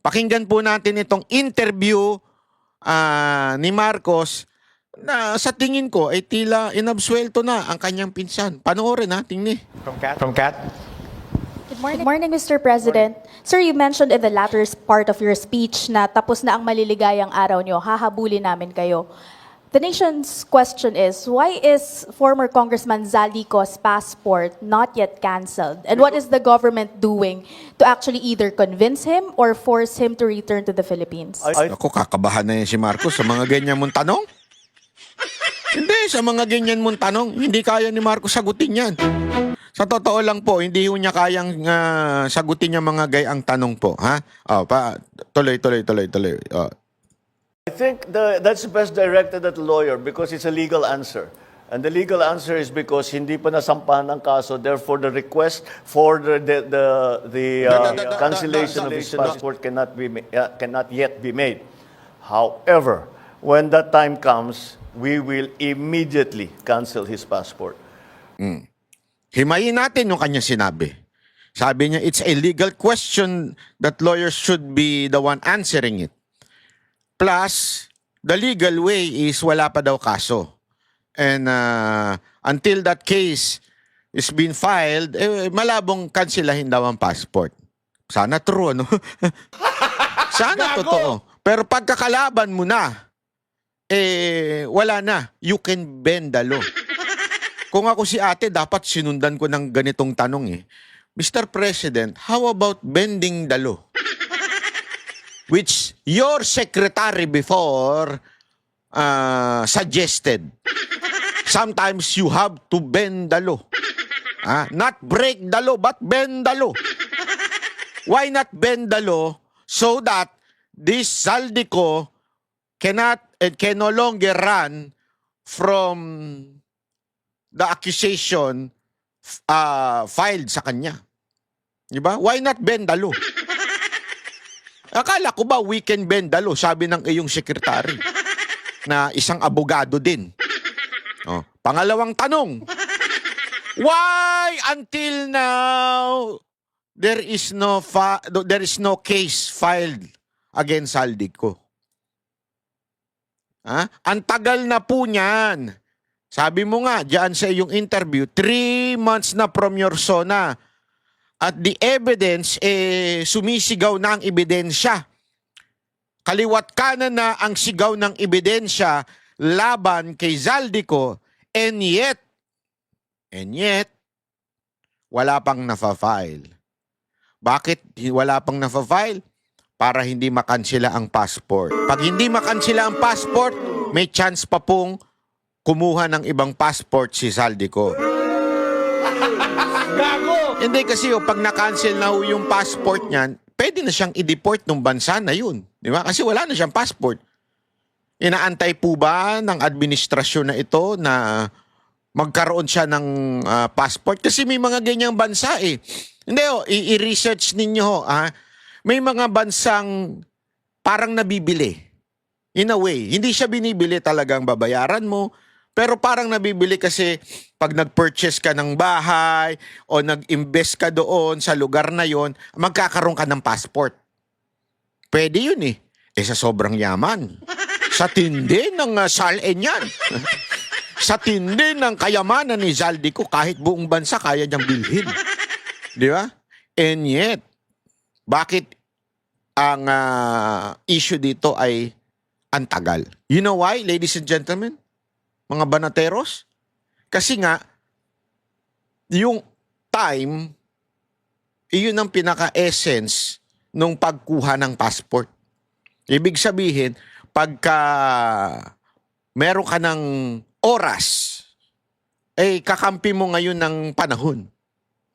Pakinggan po natin itong interview ni Marcos na sa tingin ko ay tila inabsuelto na ang kanyang pinsan. Panoorin natin ni. From Kat? Good morning, Mr. President. Sir, you mentioned in the latter part of your speech na tapos na ang maliligayang araw nyo, hahabulin namin kayo. The nation's question is, why is former Congressman Zaldico's passport not yet canceled? And what is the government doing to actually either convince him or force him to return to the Philippines? Ako, kakabahan na yan si Marcos sa mga ganyan mong tanong. Hindi, sa mga ganyan mong tanong, hindi kaya ni Marcos sagutin yan. Sa totoo lang po, hindi niya kayang sagutin yung mga gayang tanong po. Ha? Tuloy. I think that's best directed at the lawyer because it's a legal answer. And the legal answer is because hindi pa nasampahan ng kaso, therefore the request for the cancellation of his passport cannot yet be made. However, when that time comes, we will immediately cancel his passport. Himayin natin yung kanyang sinabi. Sabi niya, it's a legal question that lawyers should be the one answering it. Plus, the legal way is wala pa daw kaso. And until that case is been filed, malabong kansilahin daw ang passport. Sana true, ano? Sana totoo. Pero pagkakalaban mo na, wala na. You can bend the law. Kung ako si ate, dapat sinundan ko ng ganitong tanong Mr. President, how about bending the law? Which your secretary before suggested. Sometimes you have to bend the law. Not break the law, but bend the law. Why not bend the law? So that this Zaldico can no longer run from the accusation filed sa kanya. Diba? Why not bend the law? Akala ko ba we can bend the law? Sabi ng iyong sekretary na isang abogado din. Pangalawang tanong. Why until now there is no case filed against Zaldico? Ang tagal na po niyan. Sabi mo nga diyan sa iyong interview, 3 months na from your SONA. At the evidence, sumisigaw na ang ebidensya. Kaliwat kanan na ang sigaw ng ebidensya laban kay Zaldico, and yet, wala pang nafa-file. Bakit wala pang nafa-file? Para hindi makansela ang passport. Pag hindi makansela ang passport, may chance pa pong kumuha ng ibang passport si Zaldico. Gago! Hindi kasi pag na-cancel na yung passport niyan, pwede na siyang i-deport ng bansa na yun. Di ba? Kasi wala na siyang passport. Inaantay po ba ng administrasyon na ito na magkaroon siya ng passport? Kasi may mga ganyang bansa Hindi i-research ninyo May mga bansang parang nabibili. In a way, hindi siya binibili talagang babayaran mo. Pero parang nabibili kasi pag nag-purchase ka ng bahay o nag-invest ka doon sa lugar na yon, magkakaroon ka ng passport. Pwede yun sa sobrang yaman. Sa tindi ng salin yan. Sa tindi ng kayamanan ni Zaldico, kahit buong bansa kaya niyang bilhin. Di ba? And yet, bakit ang issue dito ay ang tagal? You know why, ladies and gentlemen? Mga banateros? Kasi nga, yung time, iyon ang pinaka-essence nung pagkuha ng passport. Ibig sabihin, pagka meron ka ng oras, kakampi mo ngayon ng panahon.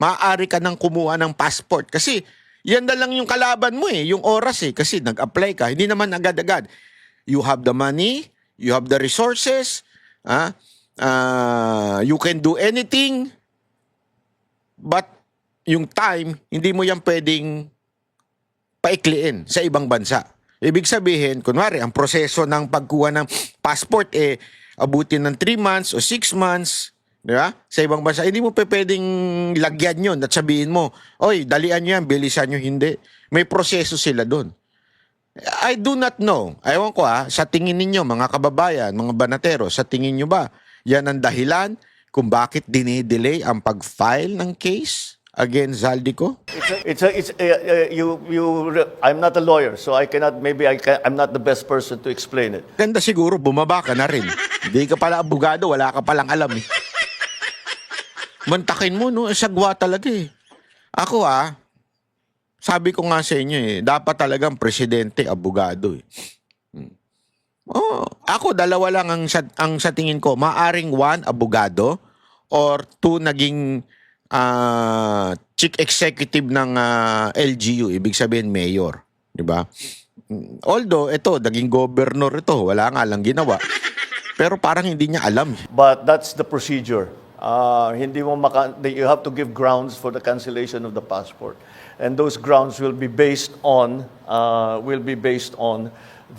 Maaari ka nang kumuha ng passport. Kasi, yan na lang yung kalaban mo yung oras Kasi nag-apply ka, hindi naman agad-agad. You have the money, you have the resources, you can do anything, but yung time, hindi mo yan pwedeng paikliin sa ibang bansa. Ibig sabihin, kunwari, ang proseso ng pagkuha ng passport abutin ng 3 months o 6 months, di ba? Sa ibang bansa, hindi mo pwedeng lagyan yun at sabihin mo, oy, dalian nyo yan, bilisan nyo, hindi. May proseso sila doon. I do not know. Ewan ko sa tingin ninyo, mga kababayan, mga banatero, sa tingin nyo ba, yan ang dahilan kung bakit dinidelay ang pag-file ng case against Zaldico? I'm not a lawyer, so I'm not the best person to explain it. Ganda siguro, bumaba ka na rin. Hindi ka pala abogado, wala ka palang alam eh. Mantakin mo, no? Sagwa talaga eh. Ako sabi ko nga sa inyo dapat talagang presidente, abogado eh. Ako, dalawa lang ang sa tingin ko. Maaring 1, abogado, or 2, naging chief executive ng LGU, ibig sabihin mayor. Diba? Although, ito, naging governor ito, wala nga lang ginawa. Pero parang hindi niya alam. But that's the procedure. You have to give grounds for the cancellation of the passport, and those grounds will be based on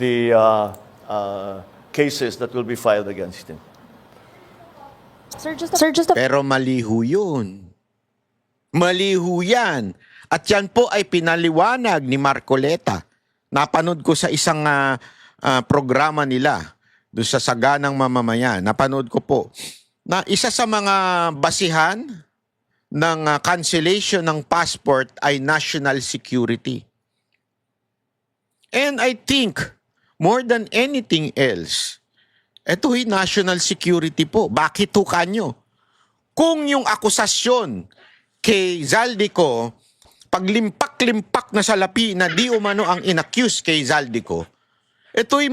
the cases that will be filed against him. Sir, just a Pero mali ho yun. Mali ho yan. At yan po ay pinaliwanag ni Marcoleta. Napanood ko sa isang programa nila doon sa Saganang Mamamayan. Napanood ko po na isa sa mga basihan ng cancellation ng passport ay national security. And I think, more than anything else, ito'y national security po. Bakit ho kanyo? Kung yung akusasyon kay Zaldico, paglimpak-limpak na salapi na di umano ang inaccuse kay Zaldico, ito'y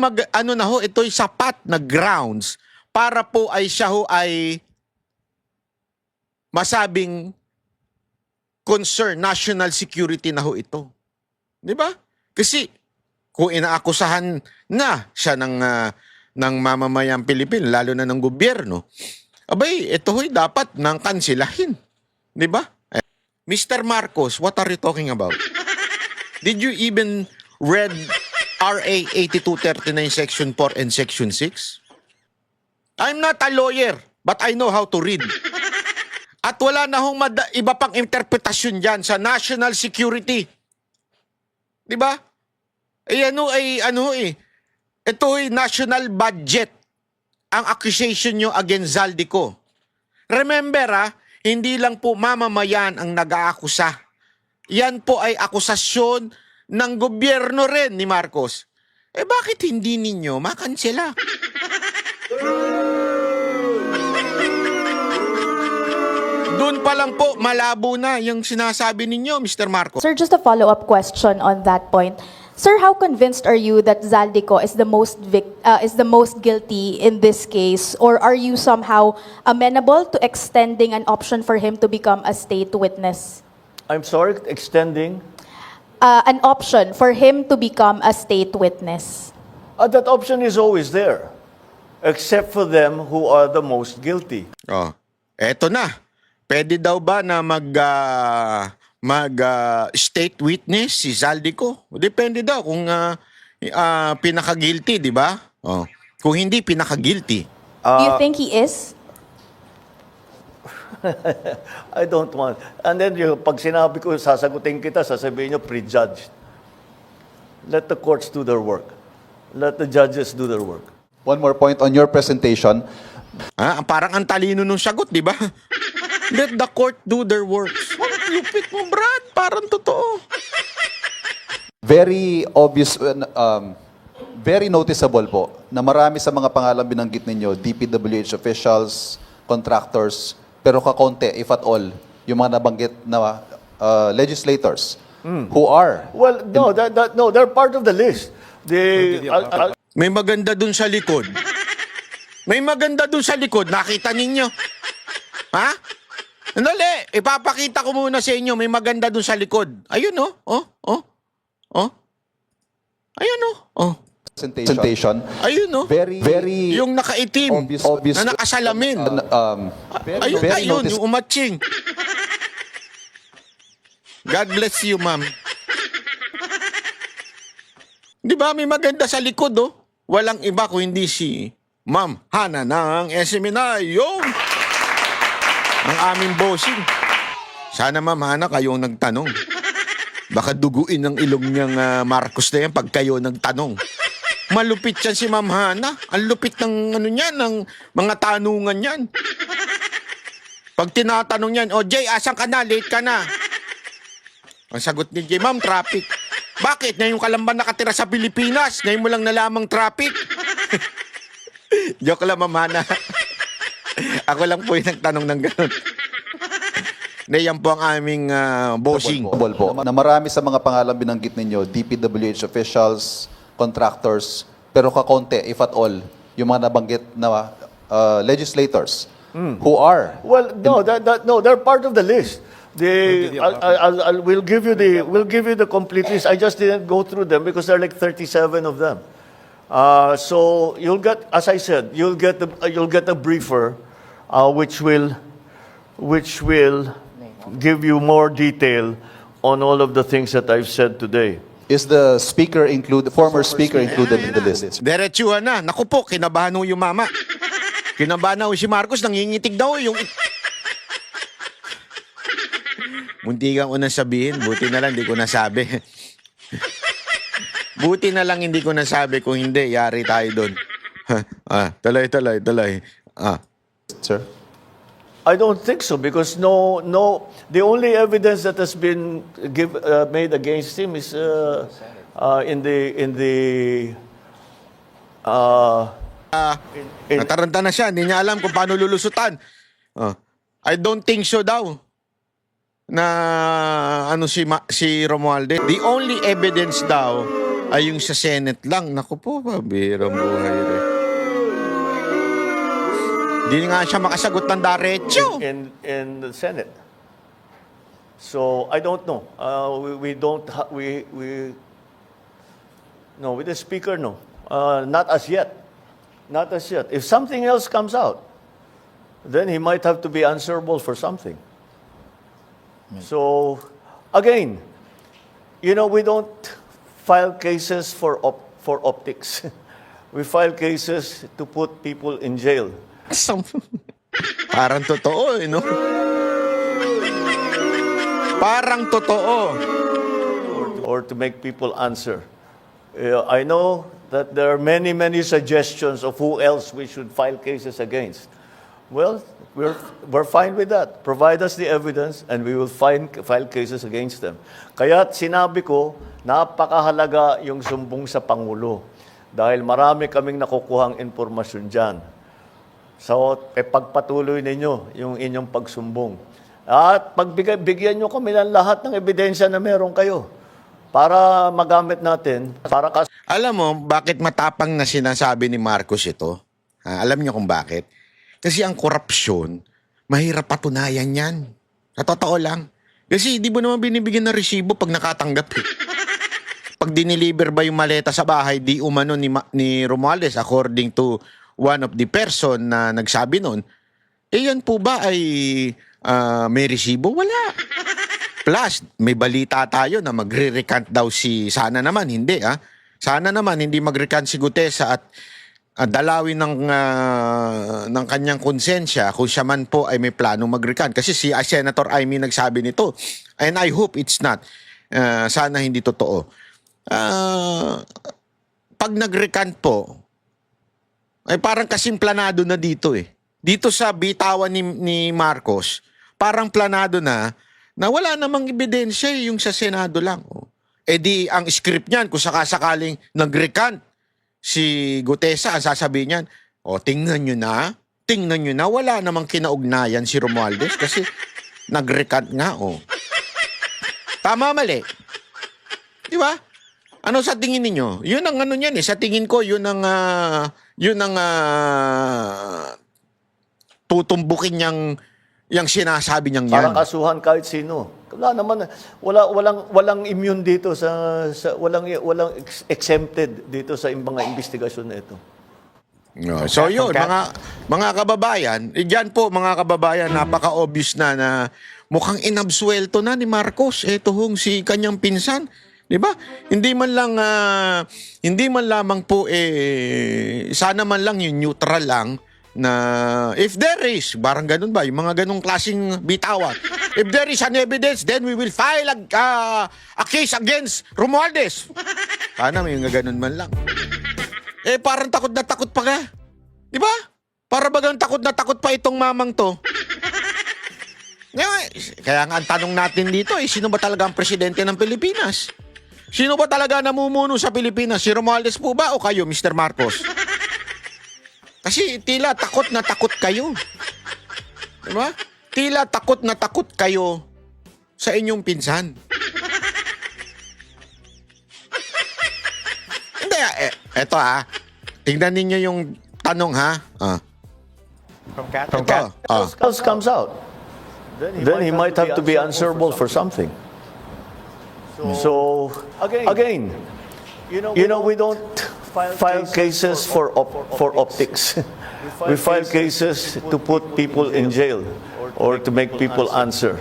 sapat na grounds para po ay siya ho ay masabing concern, national security na ho ito. Di ba? Kasi kung inaakusahan na siya ng mamamayang Pilipino, lalo na ng gobyerno, abay, ito ho'y dapat nang kansilahin. Di ba? Mr. Marcos, what are you talking about? Did you even read RA 8239 Section 4 and Section 6? I'm not a lawyer, but I know how to read. At wala na hong iba pang interpretasyon dyan sa national security. Di ba? Ito ay national budget ang accusation nyo against Zaldico. Remember hindi lang po mamamayan ang nag-aakusa. Yan po ay akusasyon ng gobyerno rin ni Marcos. Bakit hindi ninyo makansela? Doon pa lang po, malabo na yung sinasabi ninyo, Mr. Marcos. Sir, just a follow-up question on that point. Sir, how convinced are you that Zaldico is the most guilty in this case, or are you somehow amenable to extending an option for him to become a state witness? I'm sorry, extending? An option for him to become a state witness. That option is always there, except for them who are the most guilty. Eto na. Pwede daw ba na state witness si Zaldico? Depende daw kung pinaka-guilty, di ba? Kung hindi pinaka-guilty. You think he is? I don't want. And then pag sinabi ko, sasagutin kita, sasabihin nyo, prejudged. Let the courts do their work. Let the judges do their work. One more point on your presentation. Parang ang talino nung sagot, di ba? Let the court do their work. Lupit mo, Brad. Parang totoo. Very obvious, very noticeable po na marami sa mga pangalan binanggit ninyo, DPWH officials, contractors, pero kakonte, if at all, yung mga nabanggit na legislators who are... Well, no, they're part of the list. May maganda dun sa likod. May maganda dun sa likod. Nakita ninyo? Ha? Andali, ipapakita ko muna sa inyo. May maganda dun sa likod. Ayun, Ayun, presentation. Ayun, Very yung nakaitim, obvious, na nakasalamin. Ayun, very yung umatching. God bless you, ma'am. Di ba, may maganda sa likod, Walang iba kung hindi si Ma'am Hana ng SMNI. Ang aming bossing. Sana, Ma'am Hana, kayong nagtanong. Baka duguin ng ilong niyang Marcos na yan pag kayo nagtanong. Malupit yan si Ma'am Hana. Ang lupit ng ano niyan, ng mga tanungan niyan. Pag tinatanong niyan, "O Jay, asan ka na? Late ka na." Ang sagot ni Jay, "Ma'am, traffic." "Bakit? Ngayon ka lang ba nakatira sa Pilipinas? Ngayon mo lang nalamang traffic?" Joke lang, Ma'am Hana. Ako lang po yung nagtanong ng gano'n. Na yan po ang aming bossing. Double po. Na marami sa mga pangalan binanggit ninyo, DPWH officials, contractors, pero kakaunti, if at all, yung mga nabanggit na legislators who are. Well, no, they're part of the list. We'll give you the complete list. I just didn't go through them because there are like 37 of them. So you'll get, as I said, you'll get a briefer, which will give you more detail on all of the things that I've said today. Is the speaker former speaker included in the list? Diretsuhan na. Naku po, kinabahan ho yung mama. Kinabahan ho si Marcos, nangingitig daw yung... Munti kang unang sabihin, buti na lang hindi ko nasabi. Buti na lang hindi ko nasabi, kung hindi, yari tayo doon. Talay. Sir? I don't think so because no. The only evidence that has been made against him is in the Nataranta na siya, hindi niya alam kung paano lulusutan. I don't think so daw na si Romualdez. The only evidence daw ay yung sa Senate lang. Naku po, pabirang buhay rin. Hindi nga siya makasagot ng diretso. in the Senate. So I don't know. We don't. No, with the speaker, no. Not as yet. Not as yet. If something else comes out, then he might have to be answerable for something. So, again, we don't file cases for optics. We file cases to put people in jail. Parang totoo, no? Parang totoo. Or to make people answer. I know that there are many suggestions of who else we should file cases against. Well, we're fine with that. Provide us the evidence and we will file cases against them. Kaya sinabi ko, napakahalaga yung sumbong sa Pangulo dahil marami kaming nakukuhang impormasyon dyan. So, pagpatuloy ninyo yung inyong pagsumbong. At bigyan nyo kami ng lahat ng ebidensya na meron kayo para magamit natin. Alam mo, bakit matapang na sinasabi ni Marcos ito? Alam niyo kung bakit? Kasi ang korupsyon, mahirap patunayan yan. Sa totoo lang. Kasi di mo naman binibigyan ng resibo pag nakatanggap. Pag diniliver ba yung maleta sa bahay, di umano ni Romualdez according to one of the person na nagsabi nun, yan po ba ay may resibo? Wala. Plus, may balita tayo na magre-recant daw sana naman, hindi Sana naman hindi mag-recant si Gutesa at dalawin ng kanyang konsensya kung siya man po ay may planong mag-recant. Kasi si Senator Amy nagsabi nito. And I hope it's not. Sana hindi totoo. Pag nag-recant po, ay parang kasing planado na dito Dito sa bitawan ni Marcos, parang planado na wala namang ebidensya yung sa Senado lang. Di ang script niyan, kung sakasakaling nag-recant si Gutesa, ang sasabihin niyan, tingnan nyo na, wala namang kinaugnayan si Romualdez kasi nag-recant nga, Tama, mali. Di ba? Ano sa tingin ninyo? Yun ang ano niyan sa tingin ko, yun ang tutumbukin yung sinasabi niyang yan. Para kasuhan kahit sino. Wala naman, walang immune dito walang exempted dito sa mga investigasyon na ito. No. So yun, mga kababayan, diyan po mga kababayan, napaka-obvious na mukhang inabsuelto na ni Marcos. Ito hong si kanyang pinsan. 'Di ba? Hindi man lamang po sana man lang yung neutral lang na if there is, parang ganun ba, yung mga ganung klaseng bitawan. If there is an evidence, then we will file a case against Romualdez. Sana may nga ganun man lang. Parang takot na takot pa ka. Di ba? Para bagang takot na takot pa itong mamang to. Kaya nga ang tanong natin dito sino ba talaga ang presidente ng Pilipinas? Sino ba talaga namumuno sa Pilipinas? Si Romualdez po ba o kayo, Mr. Marcos? Kasi tila takot na takot kayo. Diba? Tila takot na takot kayo sa inyong pinsan. Hindi, eto tingnan ninyo yung tanong From else comes out, then he might have to be answerable for something. So again, we don't file cases for optics. We file cases to put people in jail or to make people answer.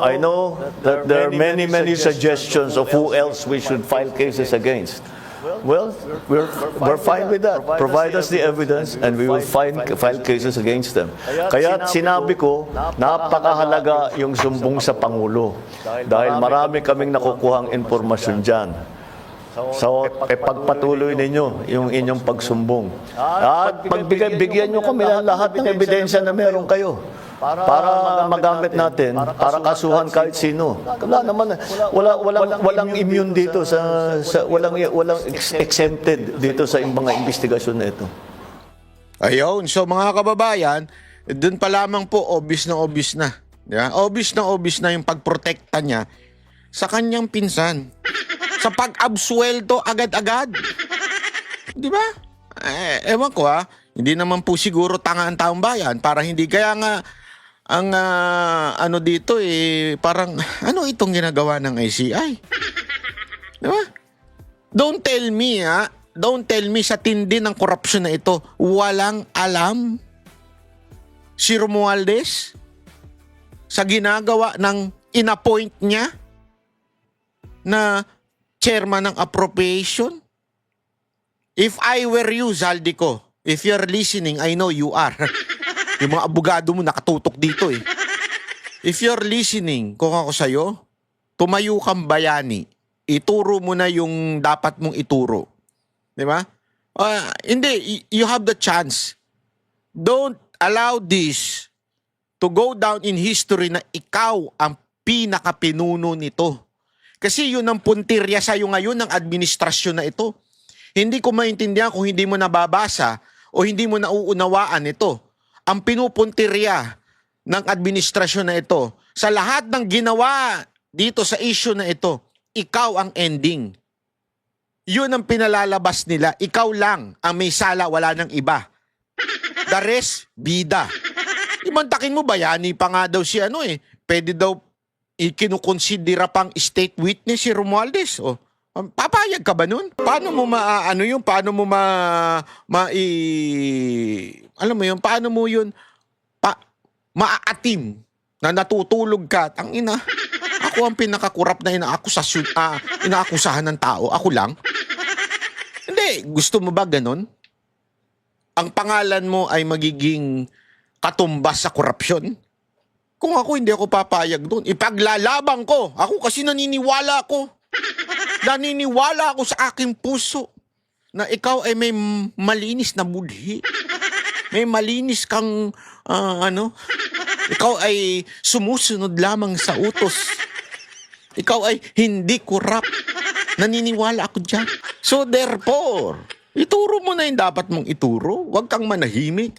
I know that there are many suggestions of who else we should file cases against. Well, we're fine with that. Provide us the evidence and we will file cases against them. Kaya sinabi ko, napakahalaga yung sumbong sa Pangulo. Dahil marami kaming nakukuhang impormasyon dyan. So, pagpatuloy ninyo yung inyong pagsumbong. At bigyan nyo kami lahat ng ebidensya na meron kayo. Para magamit natin, para kasuhan kahit sino. Walang immune dito walang exempted dito sa mga investigasyon na ito. Ayun, so mga kababayan, dun pa lamang po obvious na. Yeah? Obvious na yung pagprotekta niya sa kanyang pinsan. Sa pag-absuelto agad-agad. Di ba? Ewan ko hindi naman po siguro tanga ang taong bayan para hindi kaya nga ang ano dito parang ano itong ginagawa ng ICI? Di ba? Don't tell me sa tindi ng korupsyon na ito, walang alam si Romualdez sa ginagawa ng inappoint niya na chairman ng appropriation. If I were you, Zaldico, if you're listening, I know you are. Yung mga abogado mo nakatutok dito If you're listening, kung ako sa'yo, tumayo kang bayani. Ituro mo na yung dapat mong ituro. Di ba? Hindi, you have the chance. Don't allow this to go down in history na ikaw ang pinakapinuno nito. Kasi yun ang puntirya sa'yo ngayon ng administrasyon na ito. Hindi ko maintindihan kung hindi mo nababasa o hindi mo nauunawaan ito. Ang pinupuntirya ng administrasyon na ito, sa lahat ng ginawa dito sa issue na ito, ikaw ang ending. Yun ang pinalalabas nila. Ikaw lang ang may sala, wala nang iba. The rest, bida. Imantakin mo, bayani pa nga daw si Pwede daw ikinukonsidera pang state witness si Romualdez. Papayag ka ba nun? Paano mo paano mo alam mo yun, paano mo yun maaatim na natutulog ka? Tangina, ako ang pinakakurap na inaakusahan ng tao. Ako lang. Hindi, gusto mo ba ganun? Ang pangalan mo ay magiging katumbas sa korupsyon? Kung ako, hindi ako papayag doon. Ipaglalabang ko. Ako kasi naniniwala ako. Naniniwala ako sa aking puso na ikaw ay may malinis na budhi. May malinis kang, ikaw ay sumusunod lamang sa utos. Ikaw ay hindi korap. Naniniwala ako dyan. So therefore, ituro mo na yung dapat mong ituro. Huwag kang manahimik.